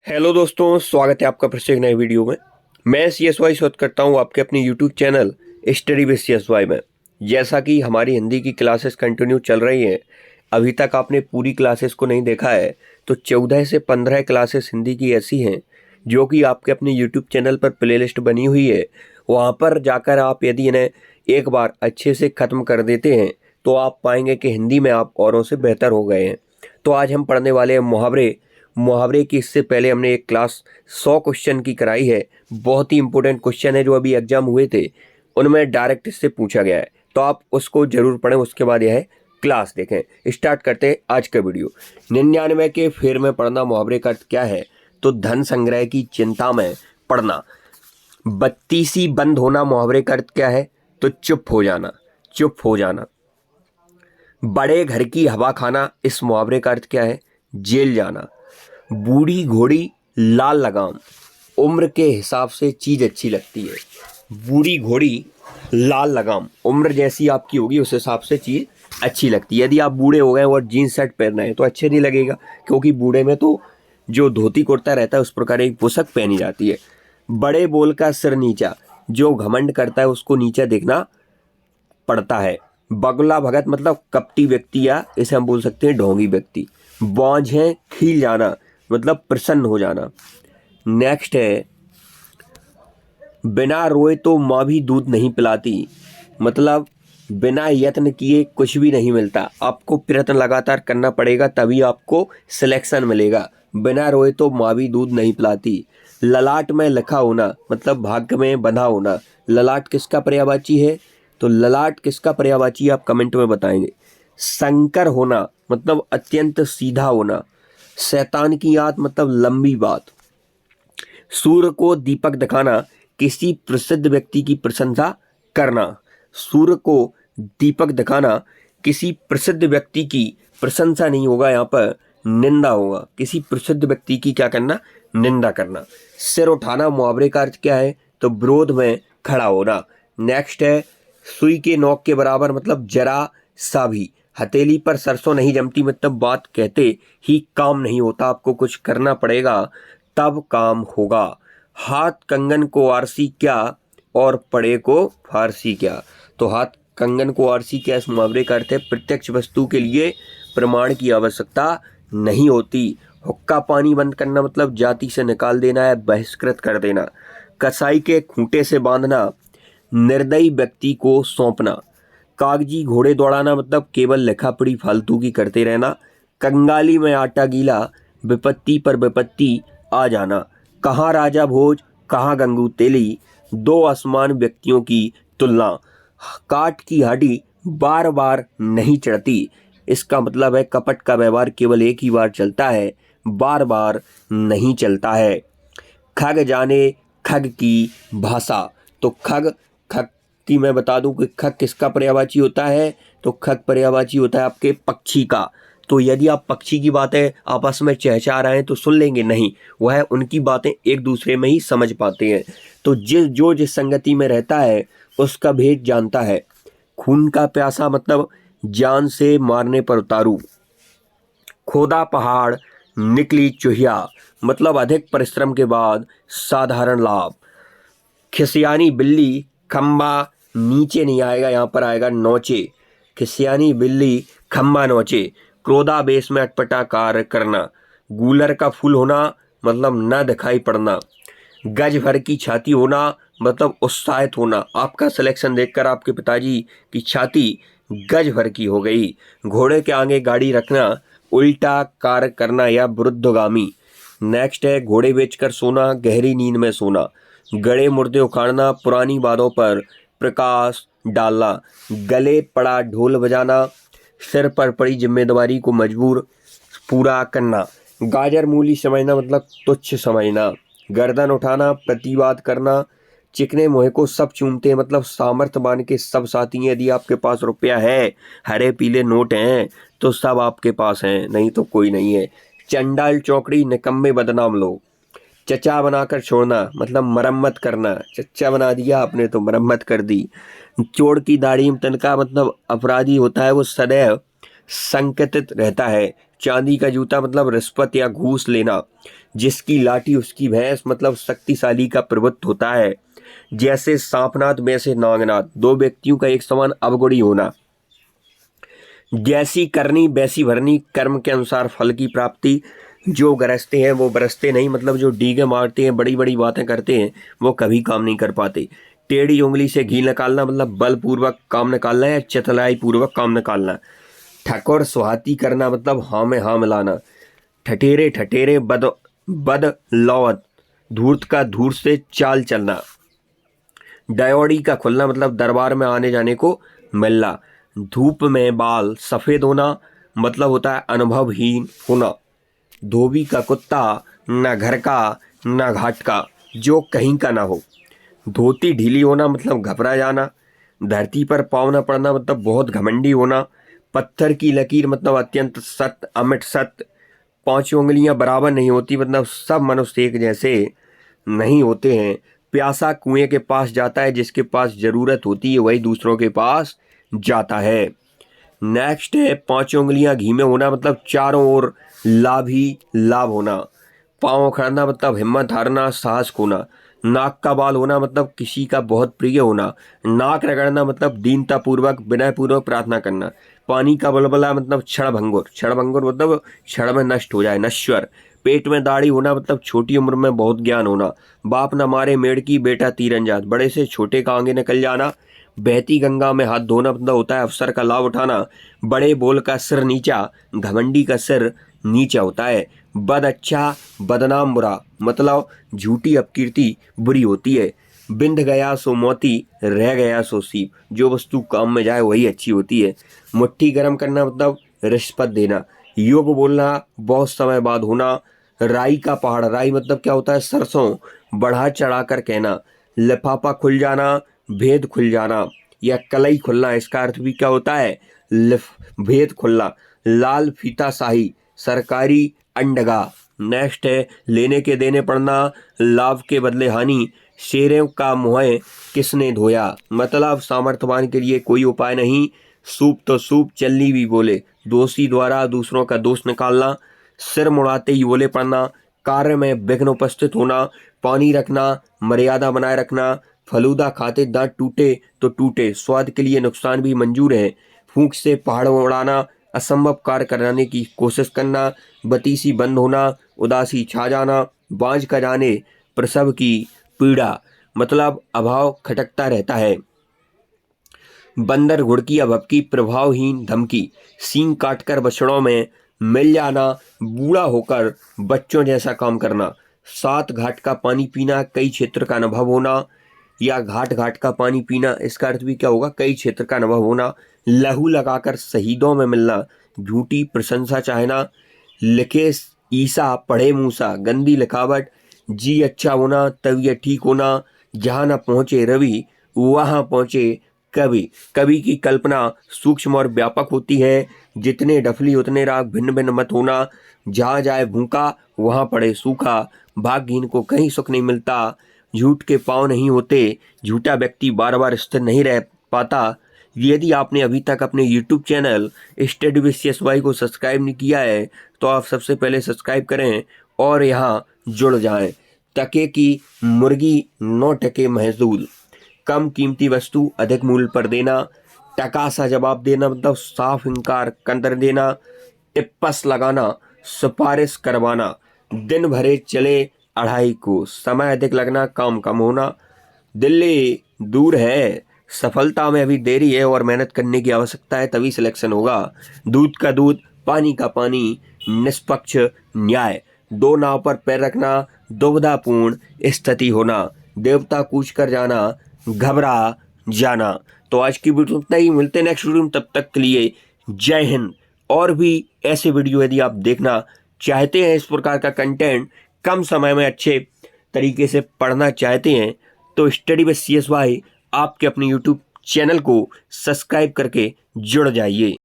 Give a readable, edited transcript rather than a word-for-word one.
Hello दोस्तों, स्वागत है आपका फिर से एक नए वीडियो में। मैं CSY शोध करता हूँ आपके अपने YouTube channel study with CSY में। जैसा कि हमारी हिंदी की क्लासेस कंटिन्यू चल रही हैं, अभी तक आपने पूरी क्लासेस को नहीं देखा है तो 14 से 15 क्लासेस हिंदी की ऐसी हैं जो कि आपके अपने यूट्यूब चैनल पर प्लेलिस्ट बनी हुई है। वहाँ पर जाकर आप यदि इन्हें एक बार अच्छे से ख़त्म कर देते हैं तो आप पाएंगे कि हिंदी में आप औरों से बेहतर हो गए हैं। तो आज हम पढ़ने वाले हैं मुहावरे की। इससे पहले हमने एक क्लास 100 क्वेश्चन की कराई है। बहुत ही इंपॉर्टेंट क्वेश्चन है जो अभी एग्जाम हुए थे, उनमें डायरेक्ट इससे पूछा गया है, तो आप उसको जरूर पढ़ें। उसके बाद यह क्लास देखें। स्टार्ट करते हैं आज का वीडियो। 99 के फेर में पढ़ना मुहावरे का अर्थ क्या है? तो धन संग्रह की चिंता में पढ़ना। बत्तीसी बंद होना मुहावरे का अर्थ क्या है? तो चुप हो जाना, चुप हो जाना। बड़े घर की हवा खाना, इस मुहावरे का अर्थ क्या है? जेल जाना। बूढ़ी घोड़ी लाल लगाम, उम्र के हिसाब से चीज अच्छी लगती है। बूढ़ी घोड़ी लाल लगाम, उम्र जैसी आपकी होगी उस हिसाब से चीज अच्छी लगती है। यदि आप बूढ़े हो गए और जीन्स शर्ट पहन रहे हैं तो अच्छे नहीं लगेगा, क्योंकि बूढ़े में तो जो धोती कुर्ता रहता है उस प्रकार एक पोशाक पहनी जाती है। बड़े बोल का सिर नीचा, जो घमंड करता है उसको नीचा देखना पड़ता है। बगुला भगत मतलब कपटी व्यक्ति, या इसे हम बोल सकते हैं ढोंगी व्यक्ति। बांझें खिल जाना मतलब प्रसन्न हो जाना। नेक्स्ट है, बिना रोए तो माँ भी दूध नहीं पिलाती, मतलब बिना यत्न किए कुछ भी नहीं मिलता। आपको प्रयत्न लगातार करना पड़ेगा तभी आपको सिलेक्शन मिलेगा। बिना रोए तो माँ भी दूध नहीं पिलाती। ललाट में लिखा होना मतलब भाग्य में बंधा होना। ललाट किसका पर्यायवाची है? तो ललाट किसका पर्यायवाची आप कमेंट में बताएंगे। संकर होना मतलब अत्यंत सीधा होना। शैतान की याद मतलब लंबी बात। सूर्य को दीपक दिखाना, किसी प्रसिद्ध व्यक्ति की प्रशंसा करना। सूर्य को दीपक दिखाना, किसी प्रसिद्ध व्यक्ति की प्रशंसा नहीं होगा, यहाँ पर निंदा होगा। किसी प्रसिद्ध व्यक्ति की क्या करना? निंदा करना। सिर उठाना मुहावरे का अर्थ क्या है? तो विरोध में खड़ा होना। नेक्स्ट है, सुई के नोक के बराबर मतलब जरा सा भी। हथेली पर सरसों नहीं जमती मतलब बात कहते ही काम नहीं होता, आपको कुछ करना पड़ेगा तब काम होगा। हाथ कंगन को आरसी क्या और पड़े को फारसी क्या? तो हाथ कंगन को आरसी क्या, इस मुहावरे का अर्थ है प्रत्यक्ष वस्तु के लिए प्रमाण की आवश्यकता नहीं होती। हुक्का पानी बंद करना मतलब जाति से निकाल देना है, बहिष्कृत कर देना। कसाई के खूंटे से बांधना, निर्दयी व्यक्ति को सौंपना। कागजी घोड़े दौड़ाना मतलब केवल लिखा पढ़ी फालतू की करते रहना। कंगाली में आटा गीला, विपत्ति पर विपत्ति आ जाना। कहाँ राजा भोज, कहाँ गंगू तेली, दो असमान व्यक्तियों की तुलना। काठ की हड्डी बार बार नहीं चढ़ती, इसका मतलब है कपट का व्यवहार केवल एक ही बार चलता है, बार बार नहीं चलता है। खग जाने खग की भाषा, तो खग खग की मैं बता दूं कि खग किसका पर्यायवाची होता है? तो खग पर्यायवाची होता है आपके पक्षी का। तो यदि आप पक्षी की बातें आपस में चहचहा रहे हैं तो सुन लेंगे नहीं, वह उनकी बातें एक दूसरे में ही समझ पाते हैं। तो जिस संगति में रहता है उसका भेद जानता है। खून का प्यासा मतलब जान से मारने पर उतारू। खोदा पहाड़ निकली चुहिया, मतलब अधिक परिश्रम के बाद साधारण लाभ। खिसियानी बिल्ली खम्बा नीचे नहीं आएगा, यहाँ पर आएगा नोचे। खिसियानी बिल्ली खम्बा नोचे। क्रोधावेश में अटपटा कार्य करना। गूलर का फूल होना मतलब न दिखाई पड़ना। गज भर की छाती होना मतलब उत्साहित होना। आपका सिलेक्शन देखकर आपके पिताजी की छाती गज भर की हो गई। घोड़े के आगे गाड़ी रखना, उल्टा कार्य करना या विरुद्धगामी। नेक्स्ट है, घोड़े बेचकर सोना, गहरी नींद में सोना। गड़े मुर्दे उखाड़ना, पुरानी बातों पर प्रकाश डालना। गले पड़ा ढोल बजाना, सिर पर पड़ी जिम्मेदारी को मजबूर पूरा करना। गाजर मूली समझना मतलब तुच्छ समझना। गर्दन उठाना, प्रतिवाद करना। चिकने मुँह को सब चूमते हैं मतलब सामर्थ्य मान के सब साथी हैं। यदि आपके पास रुपया है, हरे पीले नोट हैं तो सब आपके पास हैं, नहीं तो कोई नहीं है। चंडाल चौकड़ी, निकम्मे बदनाम लोग। चचा बनाकर छोड़ना मतलब मरम्मत करना। चचा बना दिया आपने तो मरम्मत कर दी। चोर की दाढ़ी में तनका मतलब अपराधी होता है वो सदैव संकटित रहता है। चांदी का जूता मतलब रिश्वत या घूस लेना। जिसकी लाठी उसकी भैंस, मतलब शक्तिशाली का प्रभुत्व होता है। जैसे सांपनाथ वैसे नागनाथ, दो व्यक्तियों का एक समान अवगुणी होना। जैसी करनी वैसी भरनी, कर्म के अनुसार फल की प्राप्ति। जो गरजते हैं वो बरसते नहीं, मतलब जो डीगे मारते हैं, बड़ी बड़ी बातें करते हैं, वो कभी काम नहीं कर पाते। टेढ़ी उंगली से घी निकालना, मतलब बलपूर्वक काम निकालना या चतुराई पूर्वक काम निकालना। ठकोर सुहाती करना, मतलब हाँ में हाँ मिलाना। ठठेरे ठठेरे बद बद लौत, धूर्त का धूर्त से चाल चलना। डायोडी का खुलना, मतलब दरबार में आने जाने को मिलना। धूप में बाल सफेद होना, मतलब होता है अनुभवहीन होना। धोबी का कुत्ता, न घर का न घाट का, जो कहीं का ना हो। धोती ढीली होना, मतलब घबरा जाना। धरती पर पाँव न पड़ना, मतलब बहुत घमंडी होना। पत्थर की लकीर, मतलब अत्यंत सत्य, अमिट सत्य। पांचों उंगलियां बराबर नहीं होती, मतलब सब मनुष्य एक जैसे नहीं होते हैं। प्यासा कुएं के पास जाता है, जिसके पास जरूरत होती है वही दूसरों के पास जाता है। नेक्स्ट है पांचों उंगलियां घी में होना, मतलब चारों ओर लाभ ही लाभ होना। पाँव उखड़ना, मतलब हिम्मत हारना, साहस खोना। नाक का बाल होना, मतलब किसी का बहुत प्रिय होना। नाक रगड़ना, मतलब दीनता पूर्वक विनय पूर्वक प्रार्थना करना। पानी का बुलबुला, मतलब क्षणभंगुर, क्षणभंगुर मतलब क्षण में नष्ट हो जाए, नश्वर। पेट में दाढ़ी होना, मतलब छोटी उम्र में बहुत ज्ञान होना। बाप न मारे मेढ़की, बेटा तीरंदाज, बड़े से छोटे का आगे निकल जाना। बहती गंगा में हाथ धोना, मतलब होता है अवसर का लाभ उठाना। बड़े बोल का सिर नीचा, घमंडी का सिर नीचा होता है। बद अच्छा बदनाम बुरा, मतलब झूठी अपकीर्ति बुरी होती है। बिंध गया सो मोती, रह गया सो सीप, जो वस्तु काम में जाए वही अच्छी होती है। मुट्ठी गर्म करना, मतलब रिश्वत देना। योग बोलना, बहुत समय बाद होना। राई का पहाड़, राई मतलब क्या होता है सरसों, बढ़ा चढ़ा कर कहना। लिफाफा खुल जाना, भेद खुल जाना या कलई खुलना, इसका अर्थ भी क्या होता है भेद खुलना। लाल फीता शाही, सरकारी अंडगा। नेक्स्ट है लेने के देने पड़ना, लाभ के बदले हानि। शेरों का मुँह किसने धोया, मतलब सामर्थ्यवान के लिए कोई उपाय नहीं। सूप तो सूप चलनी भी बोले, दोषी द्वारा दूसरों का दोष निकालना। सिर मुड़ाते ही बोले पड़ना, कार्य में विघ्न उपस्थित होना। पानी रखना, मर्यादा बनाए रखना। फलूदा खाते दांत टूटे तो टूटे, स्वाद के लिए नुकसान भी मंजूर है। फूंक से पहाड़ उड़ाना, असंभव कार्य कराने की कोशिश करना। बतीसी बंद होना, उदासी छा जाना। बाँझ का जाने प्रसव की पीड़ा, मतलब अभाव खटकता रहता है। बंदर घुड़की अभपकी, प्रभावहीन धमकी। सींग काटकर बछड़ों में मिल जाना, बूढ़ा होकर बच्चों जैसा काम करना। सात घाट का पानी पीना, कई क्षेत्र का अनुभव होना या घाट घाट का पानी पीना, इसका अर्थ भी क्या होगा, कई क्षेत्र का अनुभव होना। लहू लगाकर शहीदों में मिलना, झूठी प्रशंसा चाहना। लिखे ईसा पढ़े मूसा, गंदी लिखावट। जी अच्छा होना, तबीयत ठीक होना। जहाँ न पहुँचे रवि वहाँ पहुँचे कवि। कवि की कल्पना सूक्ष्म और व्यापक होती है। जितने डफली उतने राग, भिन्न भिन्न मत होना। जहाँ जाए भूखा वहाँ पड़े सूखा, भाग्यहीन को कहीं सुख नहीं मिलता। झूठ के पाँव नहीं होते, झूठा व्यक्ति बार बार स्थिर नहीं रह पाता। यदि आपने अभी तक अपने YouTube channel study with CSY को सब्सक्राइब नहीं किया है तो आप सबसे पहले सब्सक्राइब करें और यहाँ जुड़ जाएं। टके की मुर्गी 9 टके महसूल। कम कीमती वस्तु अधिक मूल्य पर देना। टका सा जवाब देना, मतलब साफ इनकार कर देना। टिप्पस लगाना, सिफारिश करवाना। दिन भरे चले अढ़ाई को, समय अधिक लगना, काम कम होना। दिल्ली दूर है, सफलता में अभी देरी है और मेहनत करने की आवश्यकता है, तभी सिलेक्शन होगा। दूध का दूध, पानी का पानी, निष्पक्ष न्याय। दो नाव पर पैर रखना, दुविधापूर्ण स्थिति होना। देवता कूच कर जाना, घबरा जाना। तो आज की वीडियो इतना ही, मिलते हैं नेक्स्ट वीडियो में, तब तक के लिए जय हिंद। और भी ऐसे वीडियो यदि आप देखना चाहते हैं, इस प्रकार का कंटेंट कम समय में अच्छे तरीके से पढ़ना चाहते हैं, तो स्टडी विद CSY आपके अपने YouTube चैनल को सब्सक्राइब करके जुड़ जाइए।